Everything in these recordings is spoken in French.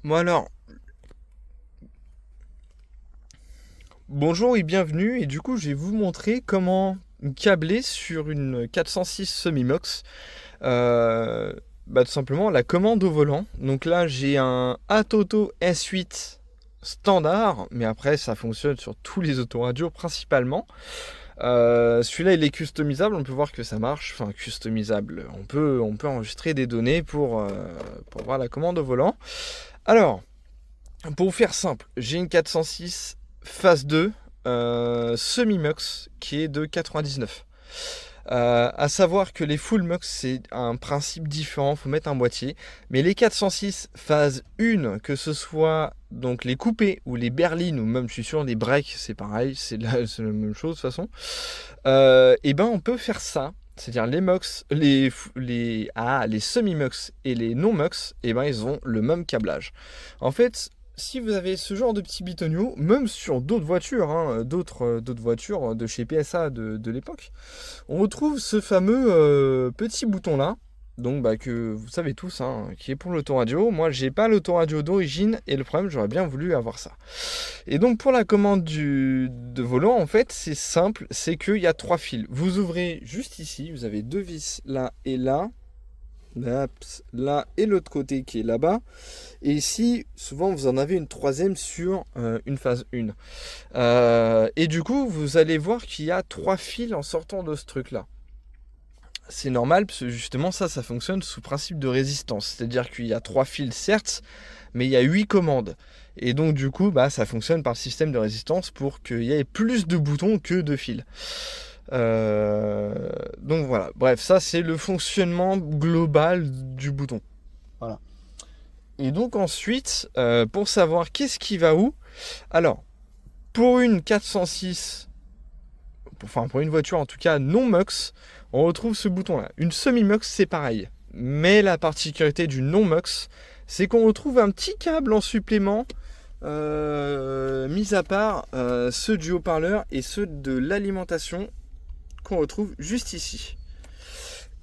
Bon alors, bonjour et bienvenue. Et du coup, je vais vous montrer comment câbler sur une 406 Semi-Mox. euh, Tout simplement la commande au volant. Donc là, j'ai un Atoto S8 standard, mais après, ça fonctionne sur tous les autoradios principalement. Celui-là, il est customisable. On peut voir que ça marche. Enfin, customisable. On peut enregistrer des données pour voir la commande au volant. Alors, pour faire simple, j'ai une 406 phase 2 semi-mux qui est de 99. À savoir que les full mux c'est un principe différent, faut mettre un boîtier. Mais les 406 phase 1, que ce soit donc les coupés ou les berlines ou même je suis sûr les breaks, c'est pareil, c'est la même chose de toute façon. Et ben on peut faire ça. C'est-à-dire les mux, les semi-mux et les non-mux, et ben ils ont le même câblage. En fait, si vous avez ce genre de petits bitonio, même sur d'autres voitures, d'autres voitures de chez PSA de l'époque, on retrouve ce fameux petit bouton là, donc que vous savez tous, qui est pour l'autoradio. Moi, j'ai pas l'autoradio d'origine et le problème, j'aurais bien voulu avoir ça. Et donc pour la commande de volant, en fait, c'est simple, c'est qu'il y a 3 fils. Vous ouvrez juste ici, vous avez 2 vis là et là. Là et l'autre côté qui est là-bas. Et ici, souvent, vous en avez une troisième sur une phase 1. Et du coup, vous allez voir qu'il y a 3 fils en sortant de ce truc-là. C'est normal, parce que justement, ça fonctionne sous principe de résistance. C'est-à-dire qu'il y a 3 fils, certes, mais il y a 8 commandes. Et donc, du coup, ça fonctionne par le système de résistance pour qu'il y ait plus de boutons que de fils. Donc voilà, bref, ça c'est le fonctionnement global du bouton. Voilà. Et donc ensuite, pour savoir qu'est-ce qui va où, alors pour une 406, enfin pour une voiture en tout cas non MUX, on retrouve ce bouton-là. Une semi-MUX c'est pareil, mais la particularité du non MUX, c'est qu'on retrouve un petit câble en supplément. Mis à part ceux du haut-parleur et ceux de l'alimentation qu'on retrouve juste ici.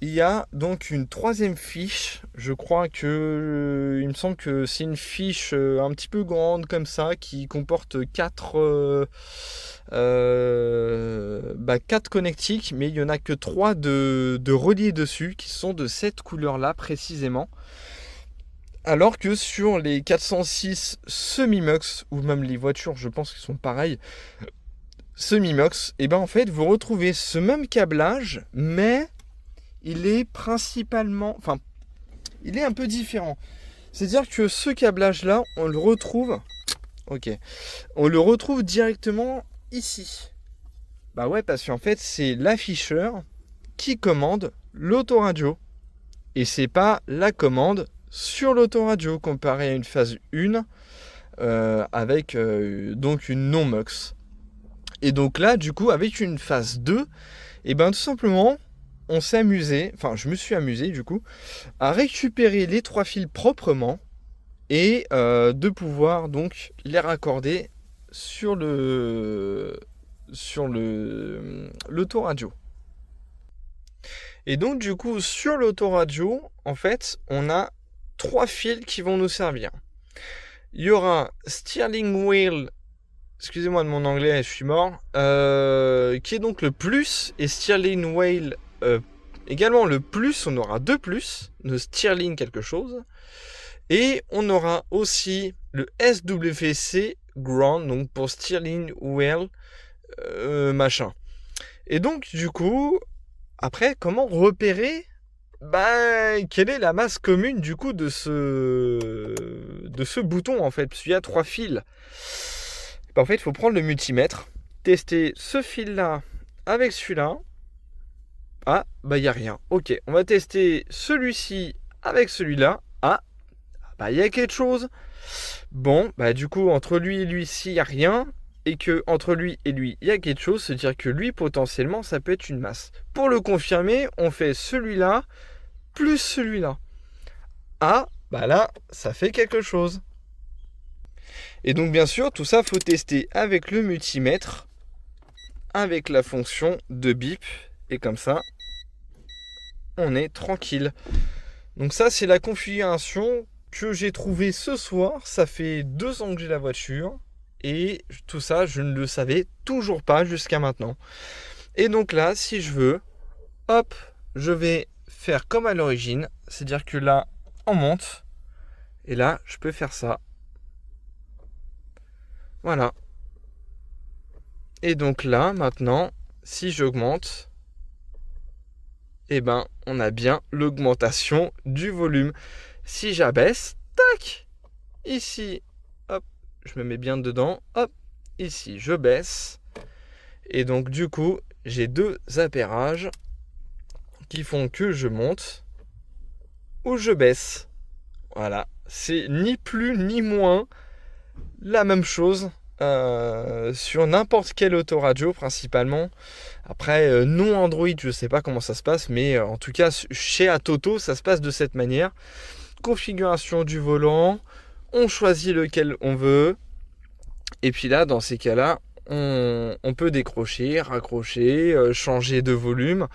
Il y a donc une troisième fiche. Je crois que il me semble que c'est une fiche un petit peu grande comme ça qui comporte 4 connectiques, mais il n'y en a que 3 de reliés dessus qui sont de cette couleur-là précisément. Alors que sur les 406 semi-mux, ou même les voitures, je pense qu'ils sont pareils, semi-mux, et ben en fait vous retrouvez ce même câblage, mais il est principalement, enfin, il est un peu différent. C'est-à-dire que ce câblage-là, on le retrouve, on le retrouve directement ici. Bah ouais, parce qu'en fait c'est l'afficheur qui commande l'autoradio, et c'est pas la commande sur l'autoradio comparé à une phase 1 avec donc une non-mux. Et donc là, du coup, avec une phase 2, et ben tout simplement, on s'est amusé, enfin je me suis amusé du coup, à récupérer les 3 fils proprement et de pouvoir donc les raccorder sur l'autoradio. Et donc du coup, sur l'autoradio, en fait, on a 3 fils qui vont nous servir. Il y aura Stirling Wheel, excusez-moi de mon anglais, je suis mort, qui est donc le plus, et Stirling Whale également le plus. On aura 2 plus, de Stirling quelque chose, et on aura aussi le SWC Ground, donc pour Stirling Whale machin. Et donc du coup, après, comment repérer quelle est la masse commune du coup de ce bouton en fait, parce qu'il y a 3 fils. En fait, il faut prendre le multimètre, tester ce fil-là avec celui-là. Ah, il n'y a rien. Ok, on va tester celui-ci avec celui-là. Ah, il y a quelque chose. Bon, du coup, entre lui et lui, s'il n'y a rien, et que entre lui et lui, il y a quelque chose, c'est-à-dire que lui, potentiellement, ça peut être une masse. Pour le confirmer, on fait celui-là plus celui-là. Ah, là, ça fait quelque chose. Et donc, bien sûr, tout ça, faut tester avec le multimètre, avec la fonction de bip, et comme ça, on est tranquille. Donc ça, c'est la configuration que j'ai trouvé ce soir. Ça fait 2 ans que j'ai la voiture. Et tout ça, je ne le savais toujours pas jusqu'à maintenant. Et donc là, si je veux, hop, je vais faire comme à l'origine. C'est-à-dire que là, on monte. Et là, je peux faire ça. Voilà. Et donc là, maintenant, si j'augmente, eh ben, on a bien l'augmentation du volume. Si j'abaisse, tac, ici, hop, je me mets bien dedans, hop, ici, je baisse. Et donc, du coup, j'ai 2 appairages qui font que je monte ou je baisse. Voilà, c'est ni plus ni moins la même chose sur n'importe quel autoradio principalement. Après, non Android, je sais pas comment ça se passe, mais en tout cas, chez Atoto, ça se passe de cette manière. Configuration du volant, on choisit lequel on veut, et puis là, dans ces cas-là, on peut décrocher, raccrocher, changer de volume,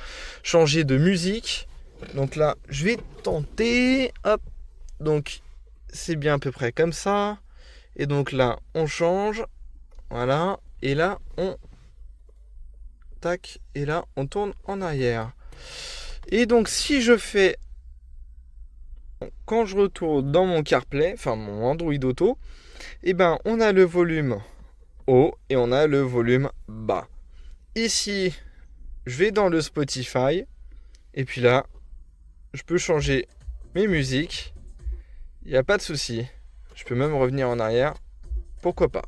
changer de musique. Donc là, je vais tenter, hop, donc c'est bien à peu près comme ça. Et donc là, on change, voilà, et là, on tac, et là, on tourne en arrière. Et donc, si je fais, quand je retourne dans mon CarPlay, enfin mon Android Auto, eh ben, on a le volume haut et on a le volume bas. Ici, je vais dans le Spotify, et puis là, je peux changer mes musiques. Il n'y a pas de souci. Je peux même revenir en arrière. Pourquoi pas?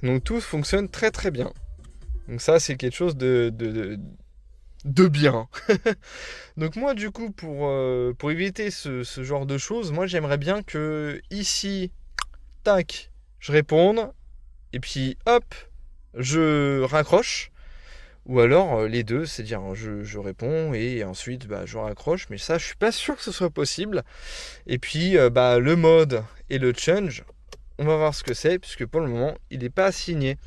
Donc tout fonctionne très très bien. Donc ça, c'est quelque chose de bien. Donc moi, du coup, pour éviter ce genre de choses, moi, j'aimerais bien que ici, tac, je réponde. Et puis, hop, je raccroche. Ou alors les deux, c'est-à-dire je réponds et ensuite je raccroche. Mais ça, je suis pas sûr que ce soit possible. Et puis, le mode et le change, on va voir ce que c'est, puisque pour le moment, il n'est pas assigné.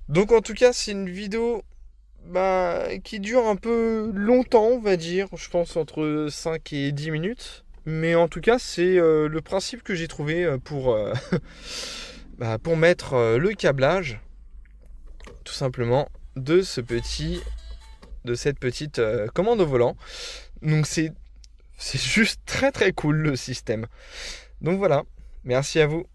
Donc en tout cas, c'est une vidéo qui dure un peu longtemps, on va dire. Je pense entre 5 et 10 minutes. Mais en tout cas, c'est le principe que j'ai trouvé pour mettre le câblage, tout simplement, de cette petite commande au volant. Donc c'est juste très très cool le système. Donc voilà, merci à vous.